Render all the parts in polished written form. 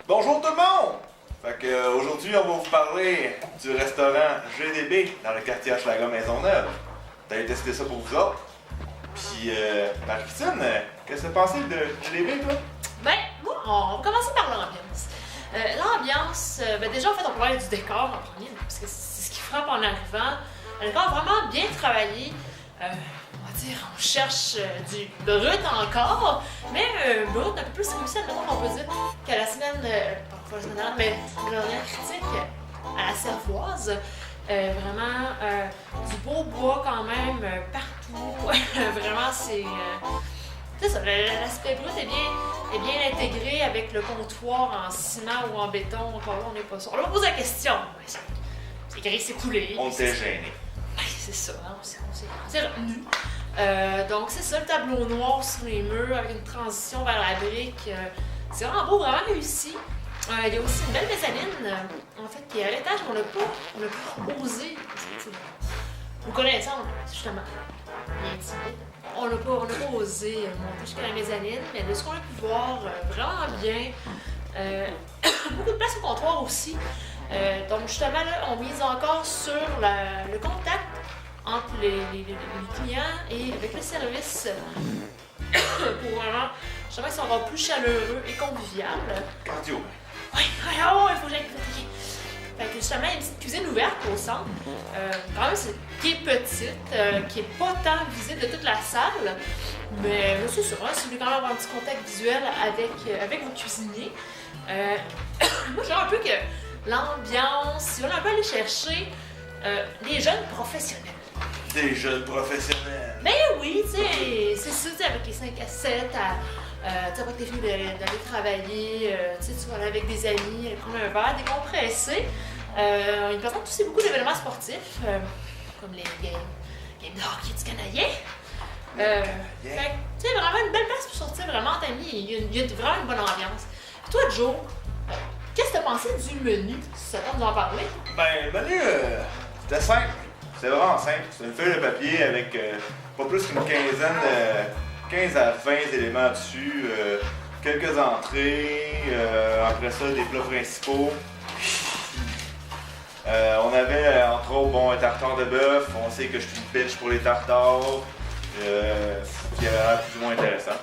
Bonjour tout le monde! Fait que aujourd'hui, on va vous parler du restaurant GDB dans le quartier Hochelaga Maisonneuve. T'as testé ça pour vous autres. Puis, Marie-Christine, qu'est-ce que t'as pensé de GDB, toi? Ben, moi, on va commencer par l'ambiance. L'ambiance, déjà, en fait, on peut parler du décor en premier, parce que c'est ce qui frappe en arrivant. Un décor vraiment bien travaillé. On va dire, on cherche du brut encore, mais brut un peu plus réussi, admettons qu'on peut dire, qu'à la semaine, pas la semaine dernière, mais la dernière critique à la Cervoise. Vraiment, du beau bois quand même partout. Vraiment, c'est ça, l'aspect brut est bien intégré avec le comptoir en ciment ou en béton. Encore là, on n'est pas sûr. On leur pose la question. C'est gris, c'est coulé. On s'est gêné. C'est ça, hein, on s'est retenu. Donc c'est ça, le tableau noir sur les murs avec une transition vers la brique. C'est vraiment beau, vraiment réussi. Il y a aussi une belle mezzanine, en fait, qui est à l'étage qu'on n'a pas osé. Vous connaissez, justement, bien timide. On n'a pas osé monter jusqu'à la mezzanine, mais de ce qu'on a pu voir, vraiment bien. Beaucoup de place au comptoir aussi. Donc justement, là, on mise encore sur le contact entre les clients et avec le service pour vraiment, justement, qu'ils sont encore plus chaleureux et convivial. Cardio. Oui, il faut que j'aille fatiguer. Fait que justement, il y a une petite cuisine ouverte au centre, quand même, qui est petite, qui n'est pas tant visible de toute la salle, mais c'est ça, si vous voulez quand même avoir un petit contact visuel avec vos cuisiniers. Moi, je dirais un peu que l'ambiance, si on a un peu aller chercher les jeunes professionnels. Des jeunes professionnels. Ben oui, tu sais, c'est ça, tu sais, avec les 5 à 7, tu sais, avec tes filles d'aller travailler, tu sais, tu vas aller avec des amis, aller prendre un verre, décompresser. Ils présentent aussi beaucoup d'événements sportifs, comme les games de hockey du Canadien. Fait que, tu sais, vraiment une belle place pour sortir vraiment entre amis. Il y a vraiment une bonne ambiance. Puis toi, Joe, qu'est-ce que t'as pensé du menu, si ça tente d'en parler? Ben, le menu, c'était simple. C'était vraiment simple. C'est une feuille de papier avec pas plus qu'une quinzaine 15 à 20 éléments dessus. Quelques entrées. Après ça, des plats principaux. On avait, entre autres, un tartare de bœuf. On sait que je suis une bitch pour les tartares. Qui a l'air plus ou moins intéressant.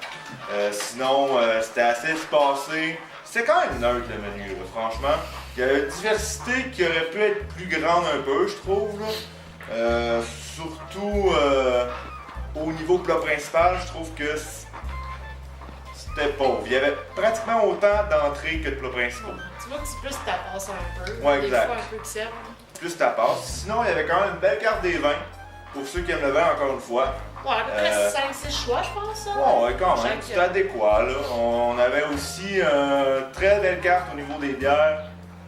Sinon, c'était assez espacé. C'était quand même neutre le menu, là, franchement. Il y a une diversité qui aurait pu être plus grande un peu, je trouve. Là. Surtout au niveau plat principal, je trouve que c'était pauvre. Il y avait pratiquement autant d'entrées que de plats principaux. Tu vois que c'est plus tapas un peu. Ouais, exact. Des fois un peu que serve. Plus tapas. Sinon, il y avait quand même une belle carte des vins. Pour ceux qui aiment le vin, encore une fois. Ouais, à peu près 5-6 choix, je pense. Ouais, quand même. C'était adéquat, là. On avait aussi une très belle carte au niveau des bières.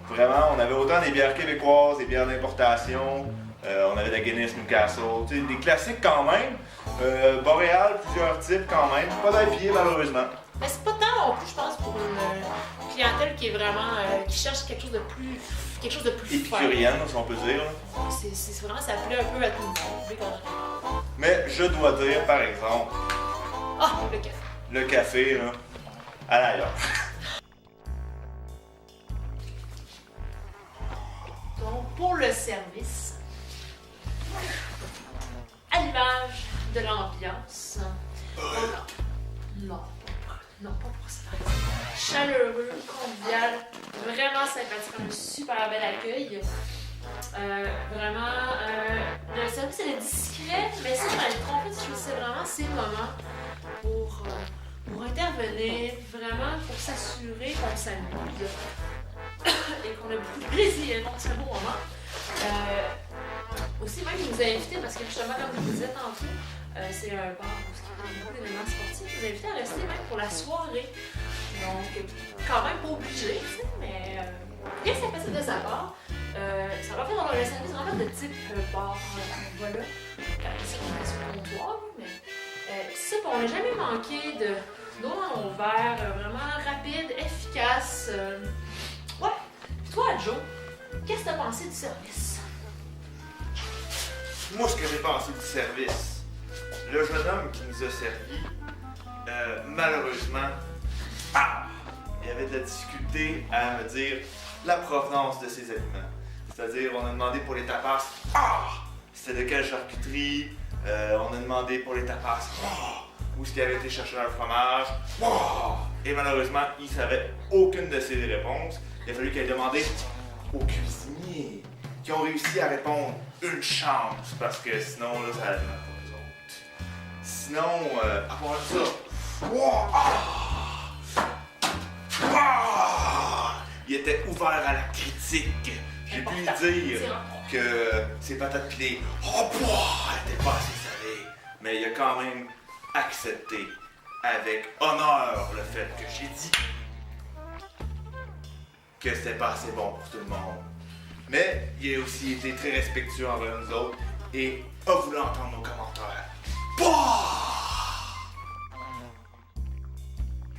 Vraiment, on avait autant des bières québécoises, des bières d'importation. On avait de la Guinness Newcastle. T'sais, des classiques quand même. Boréal, plusieurs types quand même. Pas d'IPA, malheureusement. Mais c'est pas tant non plus, je pense, pour une clientèle qui est vraiment. Qui cherche quelque chose de plus. Épicurienne, si on peut dire. C'est vraiment, ça plaît un peu à tout le monde. Mais je dois dire, par exemple. Ah, le café. Le café, là. À l'ailleurs. Donc, pour le service, à l'image de l'ambiance, non, pas pour ça. Chaleureux, convivial, vraiment sympathique, un super bel accueil. Vraiment, le service elle est discret, mais ça, je m'avais trompée, je trouve que c'est vraiment ces moments pour intervenir, vraiment pour s'assurer qu'on s'amuse et qu'on a beaucoup de plaisir dans ce beau moment. Aussi, même, il nous a invités, parce que justement, comme je vous disais tantôt, c'est un bar où il y a beaucoup d'événements sportifs, il nous a invités à rester même pour la soirée. Donc, quand même pas obligé, tu sais, mais bien sympathique de sa part. Ça va faire dans le service vraiment de type bar, voilà. C'est qu'on est sur le comptoir, mais c'est ça, on n'a jamais manqué d'eau dans nos verres, vraiment rapide, efficace. Ouais. Puis toi, Joe, qu'est-ce que t'as pensé du service? Moi, ce que j'ai pensé du service, le jeune homme qui nous a servi, malheureusement, il y avait de la difficulté à me dire la provenance de ces aliments. C'est-à-dire, on a demandé pour les tapas, c'était de quelle charcuterie. On a demandé pour les tapas, où est-ce qu'il avait été chercher un fromage. Et malheureusement, il ne savait aucune de ces réponses. Il a fallu qu'elle demandé aux cuisiniers qui ont réussi à répondre une chance, parce que sinon, là, ça allait pas les autres. Sinon, à part ça, il était ouvert à la critique. J'ai pu lui dire que ses patates pilées, étaient pas assez salées, mais il a quand même accepté avec honneur le fait que j'ai dit que c'était pas assez bon pour tout le monde. Mais il a aussi été très respectueux envers nous autres et a voulu entendre nos commentaires.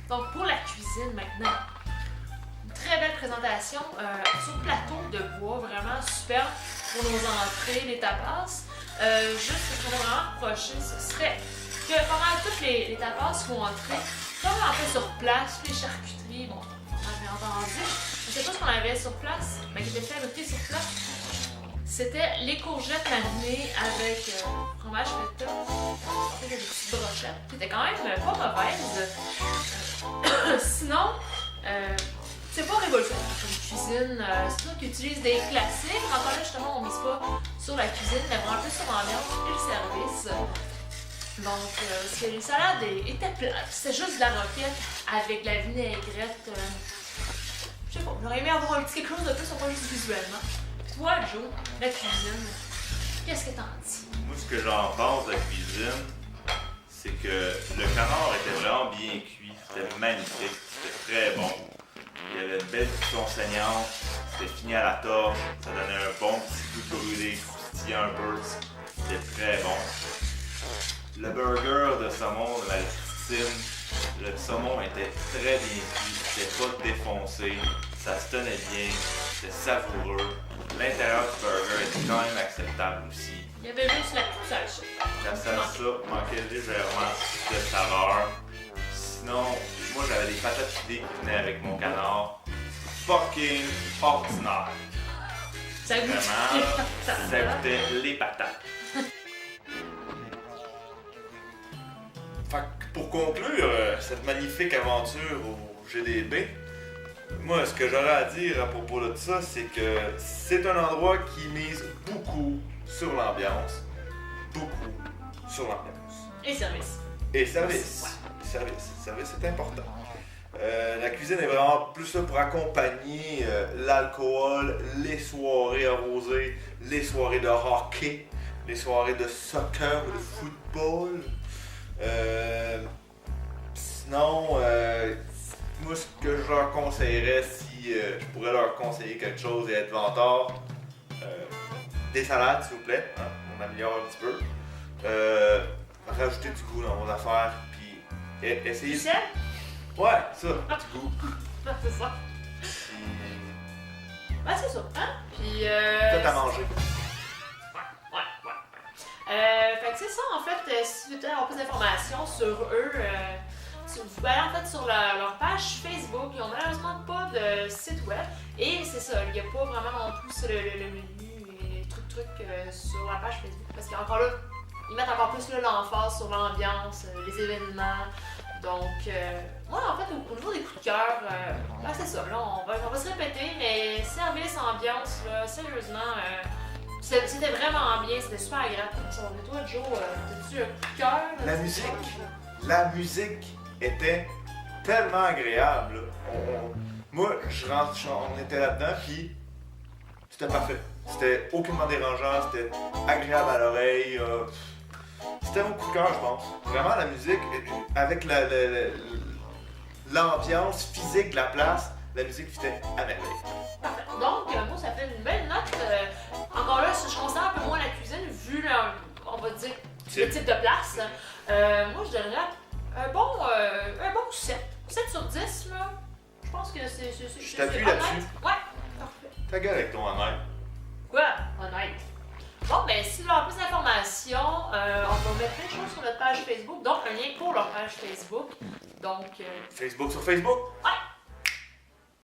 Donc pour la cuisine maintenant, une très belle présentation sur plateau de bois, vraiment superbe pour nos entrées, les tapas. Juste ce qu'on a vraiment reproché, ce serait que pendant toutes les tapas vont entrer, comme on en fait sur place, les charcuteries, bon, on avait entendu, je sais pas ce qu'on avait sur place, mais qui était fabriqué sur place. C'était les courgettes marinées avec fromage feta, des petites brochettes, qui étaient quand même pas mauvaises. Sinon, c'est pas révolutionnaire comme cuisine. C'est sûr qu'ils utilisent des classiques. Encore là, justement, on mise pas sur la cuisine, mais vraiment plus sur l'ambiance et le service. Donc, parce que les salades étaient plates. C'était juste de la roquette avec de la vinaigrette. Je sais pas, j'aurais aimé avoir un petit quelque chose de plus, pas juste visuellement. Puis toi, Joe, la cuisine, qu'est-ce que t'en dis? Moi, ce que j'en pense de la cuisine, c'est que le canard était vraiment bien cuit. C'était magnifique, c'était très bon. Il y avait une belle cuisson saignante, c'était fini à la torche, ça donnait un bon petit goût brûlé, croustillant un peu. C'était très bon. Le burger de saumon de Marie-Christine, le saumon était très bien cuit, c'était pas défoncé, ça se tenait bien, c'était savoureux. L'intérieur du burger était quand même acceptable aussi. Il y avait juste la petite salsa. La salsa manquait légèrement de saveur. Sinon, moi j'avais des patates pilées qui venaient avec mon canard. Fucking ordinaire. Ça goûtait Vraiment, ça goûtait les patates. Fait que pour conclure cette magnifique aventure au GDB, moi ce que j'aurais à dire à propos de ça, c'est que c'est un endroit qui mise beaucoup sur l'ambiance. Beaucoup sur l'ambiance. Et service. Et service. Service est important. La cuisine est vraiment plus là pour accompagner l'alcool, les soirées arrosées, les soirées de hockey, les soirées de soccer ou de football. Sinon, moi ce que je leur conseillerais, si je pourrais leur conseiller quelque chose et être vantard, des salades s'il vous plaît, hein, on améliore un petit peu. Rajouter du goût dans vos affaires, puis essayer. Du sel? Ouais, ça, du goût. C'est ça. Ben, c'est ça, hein? Puis. Tout à manger. Ouais. Fait que c'est ça, en fait, si vous voulez avoir plus d'informations sur eux, vous allez en fait sur leur page Facebook. Ils n'ont malheureusement pas de site web. Et c'est ça, il n'y a pas vraiment non plus le menu et trucs sur la page Facebook. Parce qu'encore là, ils mettent encore plus l'emphase sur l'ambiance, les événements. Donc, moi, en fait, au niveau des coups de cœur, c'est ça. Là, on va se répéter, mais service, ambiance, là, sérieusement, c'était vraiment bien, c'était super agréable. Et toi, Joe, t'as-tu un coup de cœur? La musique était tellement agréable. Moi, on était là-dedans, puis c'était parfait. C'était aucunement dérangeant, c'était agréable à l'oreille. C'était mon coup de cœur, je pense. Vraiment, la musique, avec l'ambiance physique de la place, la musique fitait à merveille. Parfait. Donc, moi, ça fait une belle note. Encore là, je considère un peu moins la cuisine, vu, on va dire, le type de place. Moi, je donnerais un bon 7. 7 sur 10, là. Je pense que c'est je t'appuie là-dessus. Ouais, parfait. Ta gueule avec ton honnête. Quoi? Honnête. Bon, ben, si vous voulez avoir plus d'informations, on va mettre plein de choses sur notre page Facebook. Donc, un lien pour leur page Facebook. Donc. Facebook sur Facebook.